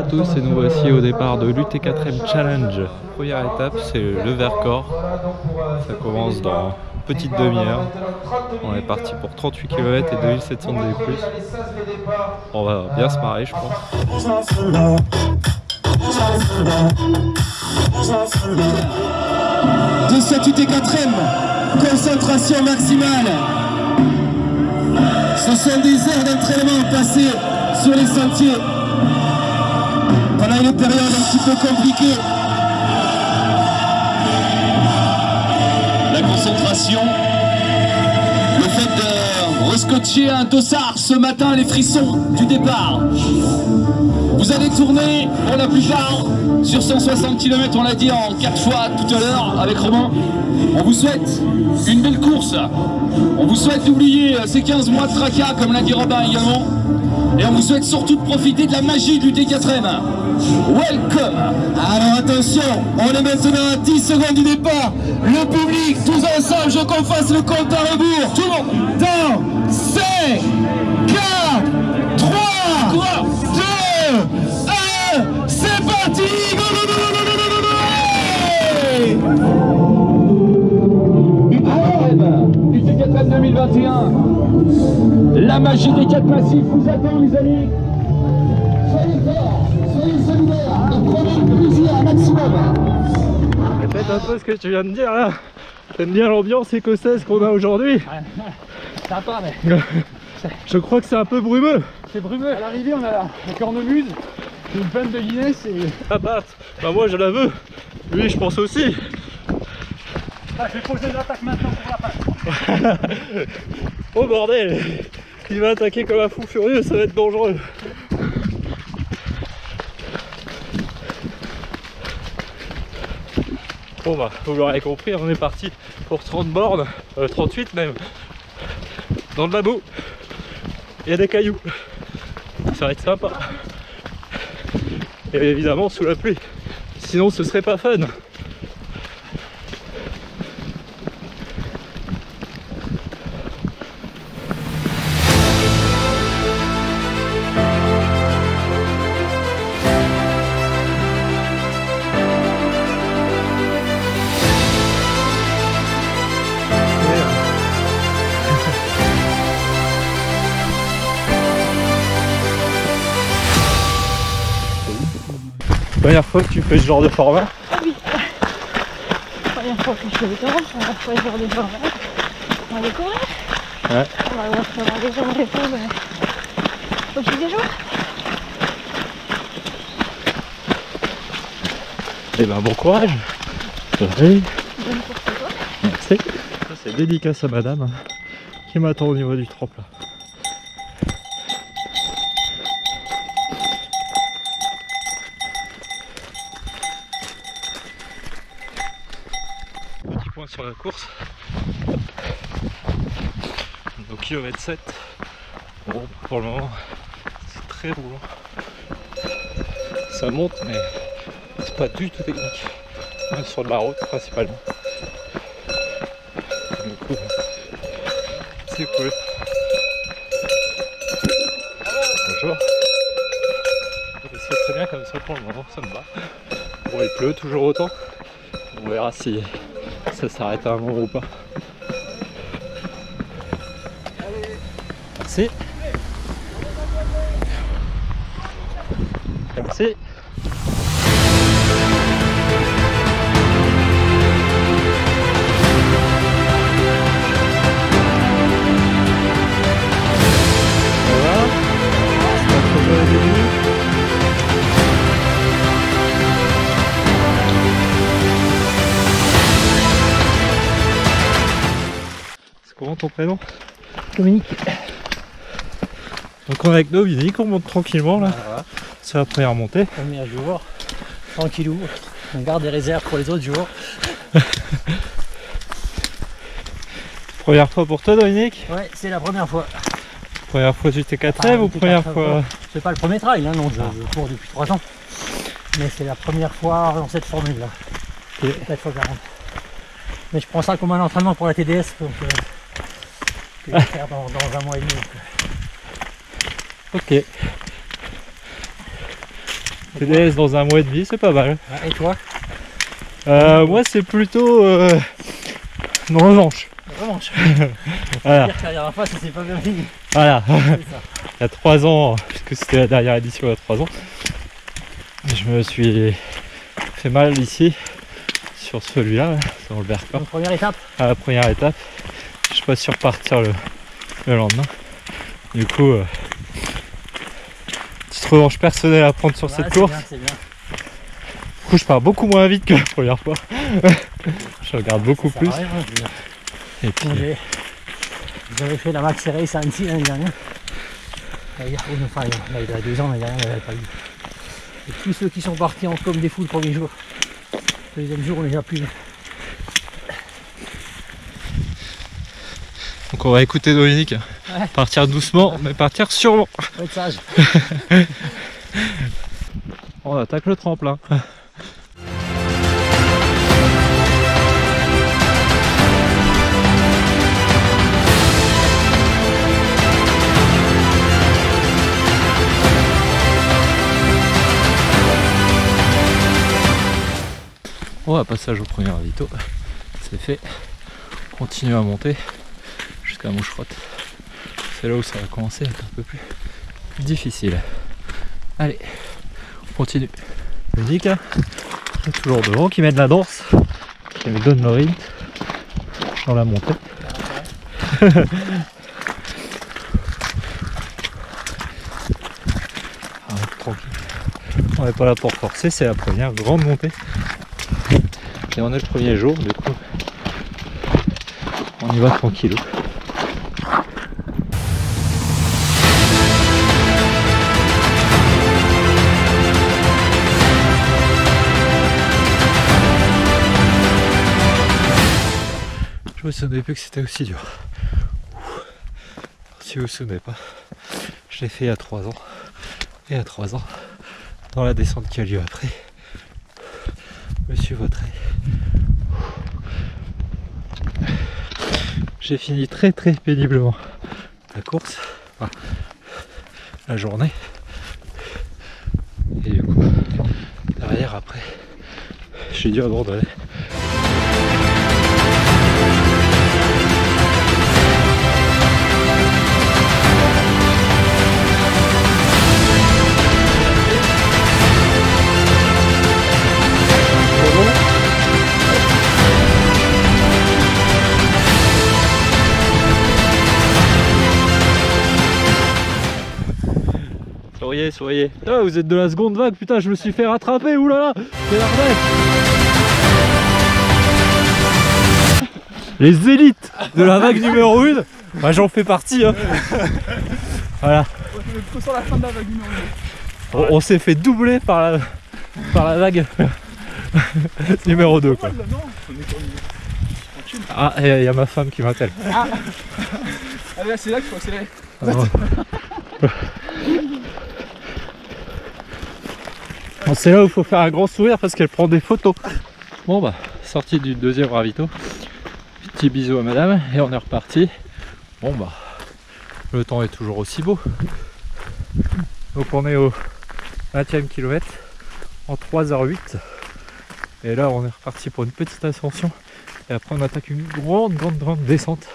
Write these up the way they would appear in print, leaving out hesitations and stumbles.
tous et nous voici au départ de l'UT4M Challenge. Première étape, c'est le Vercors. Ça commence dans une petite demi-heure. On est parti pour 38 km et 2700 de D+. On va bien se marrer, je pense. De cette UT4M, concentration maximale. Ce sont des heures d'entraînement passées sur les sentiers pendant une période un petit peu compliquée. La concentration, le fait de rescotcher un dossard ce matin, les frissons du départ. Vous allez tourner pour la plupart sur 160 km, on l'a dit en 4 fois tout à l'heure avec Romain. On vous souhaite une belle course. On vous souhaite d'oublier ces 15 mois de tracas comme l'a dit Robin également. Et on vous souhaite surtout de profiter de la magie du T4M. Welcome. Alors attention, on est maintenant à 10 secondes du départ. Le public, tous ensemble, je veux qu'on fasse le compte à rebours. Tout le monde. Dans 5, 4, 3, 2, 1, c'est parti. Go, go, go, go, go, go, go. Du T4M 2021. La magie des 4 massifs vous attend, les amis. Soyez forts, soyez solidaires et prenez le plaisir un maximum. Répète un peu ce que tu viens de dire là. T'aimes bien l'ambiance écossaise qu'on a aujourd'hui? Ouais, sympa, mais je crois que c'est un peu brumeux. c'est brumeux. À l'arrivée, on a la cornemuse, une panne de Guinness et... Ah bah moi je la veux. Lui je pense aussi. Ah, je vais poser l'attaque maintenant pour la passe. Oh bordel, il va attaquer comme un fou furieux, ça va être dangereux. Bon bah, vous l'aurez compris, on est parti pour 30 bornes, 38 même, dans de la boue. Il y a des cailloux, ça va être sympa. Et évidemment sous la pluie, sinon ce serait pas fun. Première fois que tu fais ce genre de format? Oui. Première fois que je fais le temps, première fois que je fais des formats. On va découvrir. Ouais. On va voir comment les gens répondent au fil des jours. Et ben bon courage. Oui. Bonne course à toi. Merci. Ça c'est dédicace à madame hein, qui m'attend au niveau du tremplin. Petit point sur la course. Au kilomètre 7. Bon, pour le moment, c'est très roulant. Ça monte, mais c'est pas du tout technique. Même sur de la route, principalement. Du coup, c'est cool. Bonjour. C'est très bien comme ça pour le moment, ça me va. Bon, il pleut toujours autant. On verra si ça s'arrête à un moment ou pas. Merci. Merci. Voilà. C'est pas trop bon au début. Comment ton prénom? Dominique. Donc on est avec Dominique, on monte tranquillement là. Voilà. C'est la première montée. Premier jour, tranquillou. On garde des réserves pour les autres jours. Première fois pour toi Dominique? Ouais, c'est la première fois. Première fois du T4M ou première fois? C'est pas le premier trail, hein, non, je cours depuis 3 ans. Mais c'est la première fois dans cette formule là. Ok. 4x40. Mais je prends ça comme un entraînement pour la TDS, donc que je vais faire dans un mois et demi. Ok. TDS dans un mois et demi, c'est pas mal. Et toi? Moi c'est plutôt une revanche. Revanche. Voilà. Pire que la dernière fois, ça s'est pas bien fini. Voilà. C'est ça. Il y a 3 ans, puisque c'était la dernière édition il y a 3 ans, je me suis fait mal ici, sur celui-là, sur le Vercors. Donc, première étape. À la première étape. Je suis pas sûr de repartir le lendemain. Du coup, petite revanche personnelle à prendre sur cette course. C'est bien. Du coup, je pars beaucoup moins vite que la première fois. Je regarde beaucoup plus. Et puis, J'avais fait la Max Race à Annecy l'année dernière. Il y a 2 ans, l'année dernière, il n'y avait pas eu. Et tous ceux qui sont partis en comme des fous le premier jour, le deuxième jour, on les a plus. donc on va écouter Dominique. Ouais. Partir doucement, mais partir sûrement. Faut être sage. On attaque le tremplin. On va passage au premier ravito. C'est fait. On continue à monter jusqu'à Moucherotte. C'est là où ça va commencer à être un peu plus difficile. Allez, on continue. Dominique, hein, qui est toujours devant, qui met de la danse, qui me donne le rythme dans la montée. Tranquille. On n'est pas là pour forcer, c'est la première grande montée. Et on est le premier jour, du coup, on y va tranquillou. Je me souvenais plus que c'était aussi dur. Si vous vous souvenez pas, je l'ai fait il y a 3 ans. Et à 3 ans, dans la descente qui a lieu après, Monsieur Vautray. J'ai fini très péniblement la course, enfin, la journée. Et du coup, derrière après, j'ai dû abandonner. Souriez. Ah, vous êtes de la seconde vague, putain, je me suis fait rattraper, oulala, c'est l'arnaque. Les élites de la vague numéro 1, bah, j'en fais partie. Hein. Voilà. Sur la fin de la vague numéro 2. On s'est fait doubler par la vague numéro 2. Quoi. Ah, il y a ma femme qui m'appelle. Ah. Allez, c'est là qu'il faut accélérer. C'est là où il faut faire un grand sourire parce qu'elle prend des photos. Bon bah, sortie du deuxième ravito. Petit bisou à madame et on est reparti. Bon bah, le temps est toujours aussi beau. Donc on est au 20e kilomètre en 3h08. Et là on est reparti pour une petite ascension. Et après on attaque une grande descente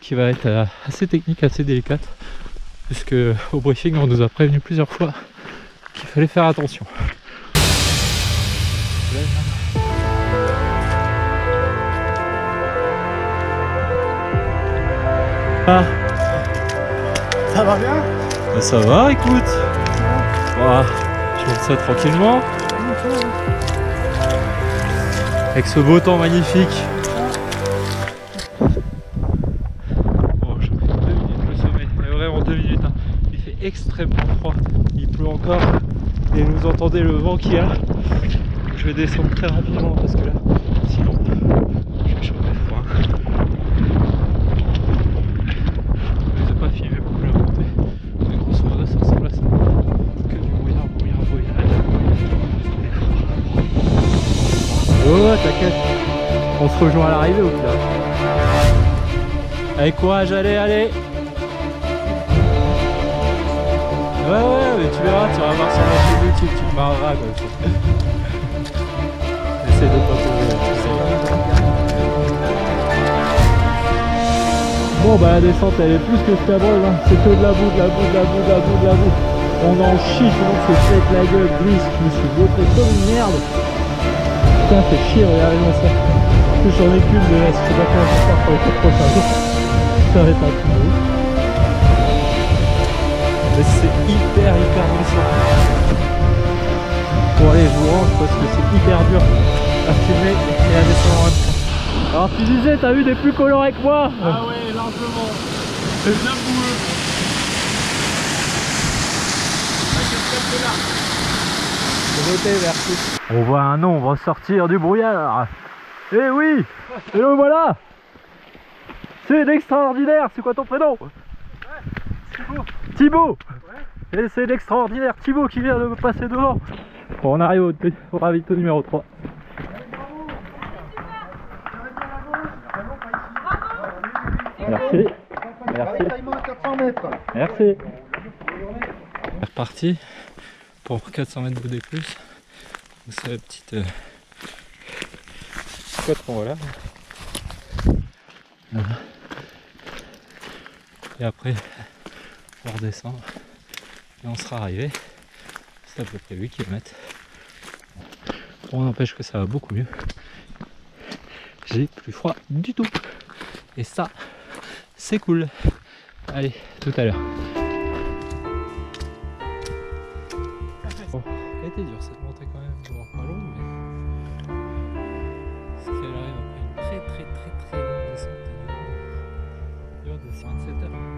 qui va être assez technique, assez délicate. Puisque au briefing on nous a prévenu plusieurs fois qu'il fallait faire attention. Ah. Ça va bien? Ben ça va, écoute. Voilà. Je monte ça tranquillement. Avec ce beau temps magnifique. Bon, je fais 2 minutes le sommet. Mais vraiment 2 minutes. Hein. Il fait extrêmement froid. Il pleut encore. Et vous entendez le vent qu'il y a. Je vais descendre très rapidement parce que là, sinon, je vais choper froid. Je vais pas filmer beaucoup la montée. Mais grosso modo, ça ressemble à ça. Que du brouillard. Oh, t'inquiète. On se rejoint à l'arrivée au final. Allez, courage, allez. Ouais, mais tu verras, tu vas voir sur ma chaîne YouTube, tu te marreras quoi. Essaye de pas te... Bon bah la descente elle est plus que scabreuse, hein. C'est que de la boue, de la boue, de la boue, de la boue, de la boue. On en chie, tout le monde se pète la gueule, glisse, je me suis vautré comme une merde. Putain, fait chier, regardez-moi ça. En plus j'en ai qu'une de là, je sais pas comment je vais faire pour les 4 prochains jours. Ça va être un truc de ouf. Mais c'est hyper glissant. Bon allez, je vous range parce que c'est hyper dur à filmer et à descendre en même temps. Alors tu disais, t'as eu des plus colorés que moi? Ah ouais, largement. C'est bien boueux. Merci. On voit un ombre sortir du brouillard. Eh oui. Et le voilà. C'est l'extraordinaire. C'est quoi ton prénom? Thibaut. Thibaut. Ouais. Et c'est l'extraordinaire Thibaut qui vient de me passer devant. Bon, on arrive au ravito numéro 3. Merci. Merci. Merci. On est reparti pour 400 mètres de D+. C'est la petite côte qu'on voit là. Voilà. Et après on redescend et on sera arrivé. C'est à peu près 8 km. Bon, n'empêche que ça va beaucoup mieux. J'ai plus froid du tout. Et ça, c'est cool. Allez, tout à l'heure. Bon, elle était dure cette montée quand même, bon, pas longue, mais parce qu'elle arrive après une très longue descente. Il y a 27 heures.